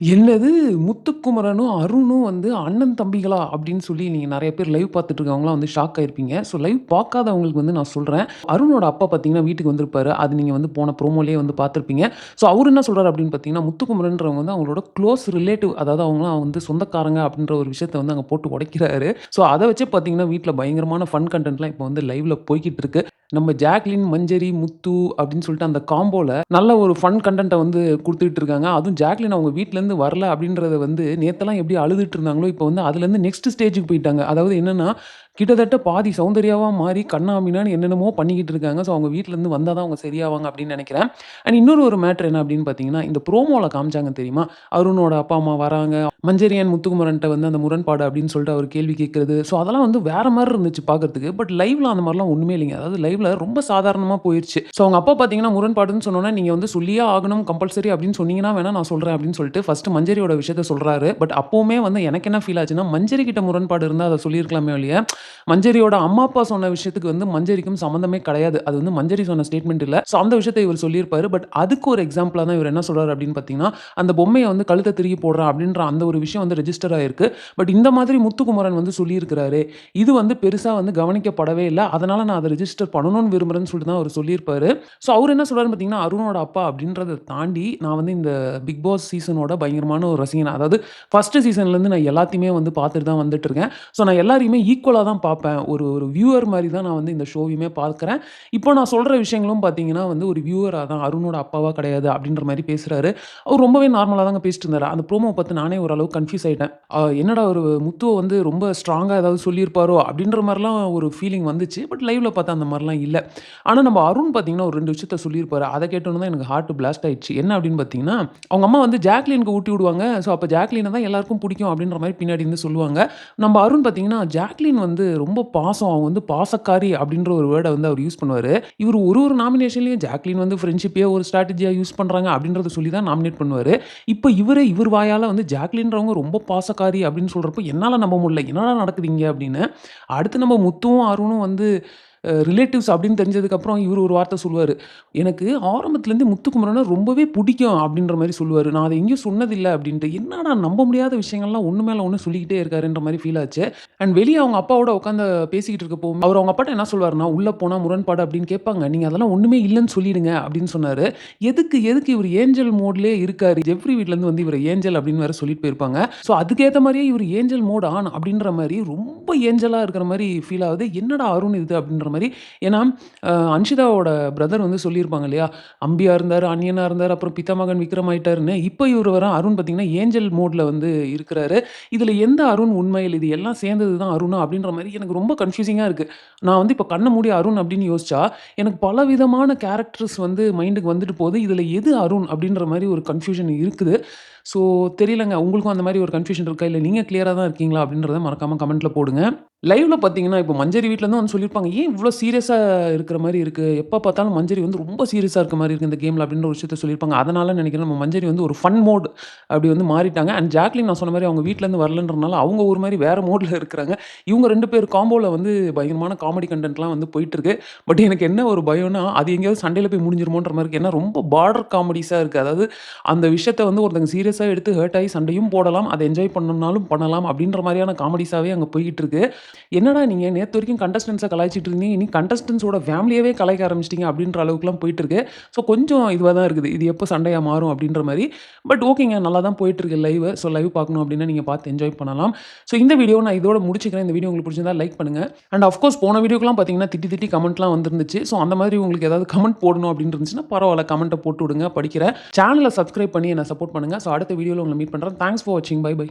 என்னது முத்துக்குமரனும், அருணும் வந்து அண்ணன் தம்பிகளா? அப்படின்னு சொல்லி நீங்க நெறைய பேர் லைவ் பார்த்துட்டு இருக்கவங்கலாம் வந்து ஷாக் ஆயிருப்பீங்க. ஸோ லைவ் பார்க்காதவங்களுக்கு வந்து நான் சொல்றேன். அருணோட அப்பா பார்த்தீங்கன்னா வீட்டுக்கு வந்திருப்பாரு. அது நீங்க வந்து போன ப்ரோமோலயே வந்து பார்த்திருப்பீங்க. ஸோ அவரு என்ன சொல்றாரு அப்படின்னு பார்த்தீங்கன்னா, முத்துக்குமரன்றவங்க வந்து அவங்களோட க்ளோஸ் ரிலேட்டிவ். அதாவது அவங்கலாம் வந்து சொந்தக்காரங்க அப்படின்ற ஒரு விஷயத்த வந்து அங்க போட்டு உடைக்கிறாரு. ஸோ அத வச்சே பார்த்தீங்கன்னா, வீட்ல பயங்கரமான ஃபன் கன்டென்ட்லாம் இப்போ வந்து லைவ்ல போய்க்கிட்டு இருக்கு. நம்ம ஜாக்லின், மஞ்சரி, முத்து அப்படின்னு சொல்லிட்டு அந்த காம்போல நல்ல ஒரு ஃபன் கன்டென்ட்ட வந்து குடுத்துட்டு இருக்காங்க. அதுவும் ஜாக்லின் அவங்க வீட்லருந்து வரல அப்படின்றத வந்து நேத்தெல்லாம் எப்படி அழுதுட்டு இருந்தாங்களோ, இப்போ வந்து அதுலேருந்து நெக்ஸ்ட் ஸ்டேஜ்க்கு போயிட்டாங்க. அதாவது என்னன்னா, கிட்டத்தட்ட பாதி சௌந்தர்யாவா மாறி கண்ணா பின்னான்னு என்னென்னமோ பண்ணிக்கிட்டு இருக்காங்க. ஸோ அவங்க வீட்லருந்து வந்தா தான் அவங்க சரியாவாங்க அப்படின்னு நெனைக்கிறேன். அண்ட் இன்னொரு ஒரு மேட்டர் என்ன அப்படின்னு பார்த்தீங்கன்னா, இந்த ப்ரோமோல காமிச்சாங்க தெரியுமா? அருணோட அப்பா, அம்மா வராங்க. மஞ்சரி அண்ட் முத்துக்குமரன்ட்ட வந்து அந்த முரண்பாடு அப்படின்னு சொல்லிட்டு அவர் கேள்வி கேட்கிறது. ஸோ அதெல்லாம் வந்து வேற மாரி இருந்துச்சு பார்க்கறதுக்கு. பட் லைவ்ல அந்த மாரிலாம் ஒண்ணுமே இல்லைங்க. அதாவது லைவ்ல ரொம்ப சாதாரணமா போயிருச்சு. ஸோ அவங்க அப்பா பார்த்தீங்கன்னா, முரண்பாடுன்னு சொன்னோனே, நீங்க வந்து சொல்லியே ஆகணும் கம்பல்சரி அப்படின்னு சொன்னீங்கன்னா வேணா நான் சொல்றேன் அப்படின்னு சொல்லிட்டு ஃபர்ஸ்ட் மஞ்சரியோட விஷயத்த சொல்றாரு. பட் அப்பவுமே வந்து எனக்கு என்ன ஃபீல் ஆச்சுன்னா, மஞ்சரி கிட்ட முரண்பாடு இருந்தா அத சொல்லியிருக்கலாமே ஒழிய, மஞ்சரியோட அம்மா, அப்பா சொன்ன விஷயத்துக்கு வந்து மஞ்சரிக்கும் சம்மந்தமே கிடையாது. அது வந்து மஞ்சரி சொன்ன ஸ்டேட்மெண்ட் இல்ல. ஸோ அந்த விஷயத்த இவர் சொல்லியிருப்பாரு. பட் அதுக்கு ஒரு எக்ஸாம்பிளா தான் இவர் என்ன சொல்றாரு அப்படின்னு பார்த்தீங்கன்னா, அந்த பொம்மைய வந்து கழுத்த திருகி போடுறான் அப்படின்ற அந்த ஒரு விஷயம் வந்து ரெஜிஸ்டர் ஆயிருக்கு. பட் இந்த மாதிரி முத்துக்குமரன் வந்து சொல்லியிருக்கிறாரே, இது வந்து பெருசா வந்து கவனிக்கப்படவே இல்ல. அதனால நான் அத ரெஜிஸ்டர் பண்ணணும்னு விரும்புறேன்னு சொல்லிட்டு தான் அவரு சொல்லியிருப்பாரு. ஸோ அவரு என்ன சொல்றாருன்னு பார்த்தீங்கன்னா, அருணோட அப்பா அப்படின்றத தாண்டி நான் வந்து இந்த பிக் பாஸ் சீசனோட பயங்கரமான ஒரு ரசிகன். அதாவது ஃபர்ஸ்ட் சீசன்லேருந்து நான் எல்லாத்தையுமே வந்து பார்த்துட்டு தான் வந்துட்டு இருக்கேன். ஸோ நான் எல்லாரையுமே ஈக்குவலா தான் பார்ப்பேன். ஒரு ஒரு வியூவர் மாரி தான் நான் வந்து இந்த ஷோவையுமே பார்க்குறேன். இப்போ நான் சொல்ற விஷயங்களும் பார்த்தீங்கன்னா வந்து ஒரு வியூவரா தான் அருணோட அப்பாவா கிடையாது அப்படின்ற மாரி பேசுறாரு. அவர் ரொம்பவே நார்மலா தாங்க பேசிட்டு இருந்தாரு. அந்த ப்ரோமோ பார்த்து நானே ஓரளவு கன்ஃப்யூஸ் ஆயிட்டேன். என்னடா ஒரு முத்துவ வந்து ரொம்ப ஸ்ட்ராங்கா ஏதாவது சொல்லியிருப்பாரோ அப்படின்ற மாரிலாம் ஒரு ஃபீலிங் வந்துச்சு. பட் லைவ்ல பார்த்தா அந்த மாரிலாம் இல்ல. ஆனா நம்ம அருண் பார்த்தீங்கன்னா ஒரு 2 விஷயத்த சொல்லியிருப்பாரு. அத கேட்டோனே தான் எனக்கு ஹார்ட் பிளாஸ்ட் ஆயிடுச்சு. என்ன அப்படின்னு பார்த்தீங்கன்னா, அவங்க அம்மா வந்து ஜாக்லினுக்கு ஊட்டி விடுவாங்க. ஸோ அப்ப ஜாக்லின தான் எல்லாருக்கும் பிடிக்கும் அப்படின்ற மாரி பின்னாடி இருந்து சொல்லுவாங்க. நம்ம அருண் பார்த்தீங்கன்னா, ஜாக்லின் வந்து ரொம்ப பாசம். அவங்க வந்து பாசக்காரி அப்படின்ற ஒரு வேர்ட வந்து அவர் யூஸ் பண்ணுவாரு. இவரு ஒரு ஒரு நாமினேஷன்லயும் ஜாக்லின் வந்து ஃப்ரெண்ட்ஷிப்பயே ஒரு ஸ்ட்ராட்டஜியா யூஸ் பண்றாங்க அப்படின்றத சொல்லி தான் நாமினேட் பண்ணுவாரு. இப்ப இவர் வாயால வந்து ஜாக்லின்றவங்க ரொம்ப பாசக்காரி அப்படின்னு சொல்றப்போ என்னால நம்ப முடியல. என்னடா நடக்குது இங்க அப்படின்னு. அடுத்து நம்ம முத்துவும், அருணும் வந்து ரிலேட்டிவ்ஸ் அப்படின்னு தெரிஞ்சதுக்கப்புறம் இவரு ஒரு வார்த்தை சொல்லுவாரு. எனக்கு ஆரம்பத்துலேருந்தே முத்துக்குமரன ரொம்பவே புடிக்கும் அப்படின்ற மாரி சொல்லுவாரு. நான் அத எங்கேயும் சொன்னதில்ல அப்படின்ட்டு. என்னடா நம்ப முடியாத விஷயங்கள்லாம் ஒண்ணு மேல ஒண்ணு சொல்லிக்கிட்டே இருக்காருன்ற மாரி ஃபீல் ஆச்சு. அண்ட் வெளிய அவங்க அப்பாவோட உட்காந்து பேசிக்கிட்டு இருக்கப்போ, அவரு அவங்க அப்பாட்ட என்ன சொல்வாருன்னா, "உள்ள போனா முரண்பாடு அப்படின்னு கேட்பாங்க. நீங்க அதெல்லாம் ஒண்ணுமே இல்லன்னு சொல்லிடுங்க" அப்படின்னு சொன்னாரு. எதுக்கு இவரு ஏஞ்சல் மோட்லயே இருக்காரு. ஜெஃப்ரி வீட்லருந்து வந்து இவர ஏஞ்சல் அப்படின்னு வேற சொல்லிட்டு போயிருப்பாங்க. ஸோ அதுக்கேத்த மாரியே இவரு ஏஞ்சல் மோட் ஆன் அப்படின்ற மாரி ரொம்ப ஏஞ்சலா இருக்கிற மாரி ஃபீல் ஆகுது. என்னடா அருண் இது அப்படின்ற மாரி. ஏன்னா, அன்ஷிதாவோட பிரதர் வந்து சொல்லியிருப்பாங்க இல்லையா? அம்பியா இருந்தாரு, அந்நியனா இருந்தாரு, அப்புறம் பிதாமகன் விக்ரம் ஆயிட்டாருன்னு. இப்ப இவரு வர அருண் பார்த்தீங்கன்னா, ஏஞ்சல் மோட்ல வந்து இருக்கிறாரு. இதுல எந்த அருண் உண்மையில் இது எல்லாம் சேர்ந்தது தான் அருணா? அப்படின்ற மாரி எனக்கு ரொம்ப கன்ஃப்யூசிங்கா இருக்கு. நான் வந்து இப்ப கண்ண மூடி அருண் அப்படின்னு யோசிச்சா, எனக்கு பலவிதமான கேரக்டர்ஸ் வந்து மைண்டுக்கு வந்துட்டு போகுது. இதுல எது அருண் அப்படின்ற மாரி ஒரு கன்ஃப்யூஷன் இருக்குது. ஸோ தெரியலங்க. உங்களுக்கும் அந்த மாரி ஒரு கன்ஃப்யூஷன் இருக்கா? இல்ல நீங்க கிளியரா தான் இருக்கீங்களா? அப்படின்றத மறக்காம கமெண்ட்ல போடுங்க. லைவ்ல பார்த்தீங்கன்னா, இப்போ மஞ்சரி வீட்லருந்து வந்து சொல்லியிருப்பாங்க. "ஏன் இவ்ளோ சீரியஸா இருக்கிற மாரி இருக்கு? எப்ப பார்த்தாலும் மஞ்சரி வந்து ரொம்ப சீரியஸா இருக்க மாரி இருக்கு இந்த கேம்ல." அப்படின்ற ஒரு விஷயத்த சொல்லியிருப்பாங்க. அதனால நெனைக்கிறேன் நம்ம மஞ்சரி வந்து ஒரு ஃபன் மோட் அப்படி வந்து மாறிட்டாங்க. அண்ட் ஜாக்லின் நான் சொன்ன மாரி அவங்க வீட்லருந்து வரலன்றனால அவங்க ஒரு மாரி வேற மோட்ல இருக்கிறாங்க. இவங்க 2 பேர் காம்போல வந்து பயங்கரமான காமெடி கன்டென்ட்லாம் வந்து போயிட்டுருக்கு. பட் எனக்கு என்ன ஒரு பயம்னா, அது எங்கேயாவது சண்டையில போய் முடிஞ்சிருமோன்ற மாரி இருக்கு. ஏன்னா ரொம்ப பார்டர் காமெடிஸா இருக்கு. அதாவது அந்த விஷயத்த வந்து ஒருத்தங்க சீரியஸா எடுத்து ஹர்ட் ஆயி சண்டையும் போடலாம். அத என்ஜாய் பண்ணணும்னாலும் பண்ணலாம். அப்படின்ற மாரியான காமெடிஸாவே அங்க போய்க்கிட்டு இருக்கு. என்னடா நீங்க நேத்து வரைக்கும் கண்டஸ்டன்ட்ஸ கலாய்ச்சிட்டு இருந்தீங்க. இனி கண்டஸ்டன்ட்ஸோட ஃபேமிலியவே கலாய்க்க ஆரம்பிச்சிட்டீங்க அப்படின்ற அளவுக்குலாம் போயிட்டு இருக்கு. ஸோ கொஞ்சம் இதுவா தான் இருக்குது. இது எப்போ சண்டையா மாறும் அப்படின்ற மாரி. பட் ஓகேங்க நல்லா தான் போயிட்டு இருக்கு லைவ். ஸோ லைவ் பார்க்கணும் அப்படின்னா நீங்க பார்த்து என்ஜாய் பண்ணலாம். ஸோ இந்த வீடியோ நான் இதோட முடிச்சுக்கிறேன். இந்த வீடியோ உங்களுக்கு பிடிச்சிருந்தா லைக் பண்ணுங்க. அண்ட் அஃப்கோர்ஸ் போன வீடியோக்குலாம் பார்த்தீங்கன்னா திட்டி திட்டி கமெண்ட்லாம் வந்திருந்துச்சு. ஸோ அந்த மாதிரி உங்களுக்கு ஏதாவது கமெண்ட் போடணும் அப்படின்னு இருந்துச்சுன்னா பரவால்ல கமெண்ட்ட போட்டு விடுங்க படிக்கிறேன். சேனல சப்ஸ்கிரைப் பண்ணி என்ன சப்போர்ட் பண்ணுங்க. ஸோ அடுத்த வீடியோல உங்கள மீட் பண்றேன். தேங்க்ஸ் ஃபார் வாட்சிங். Bye by.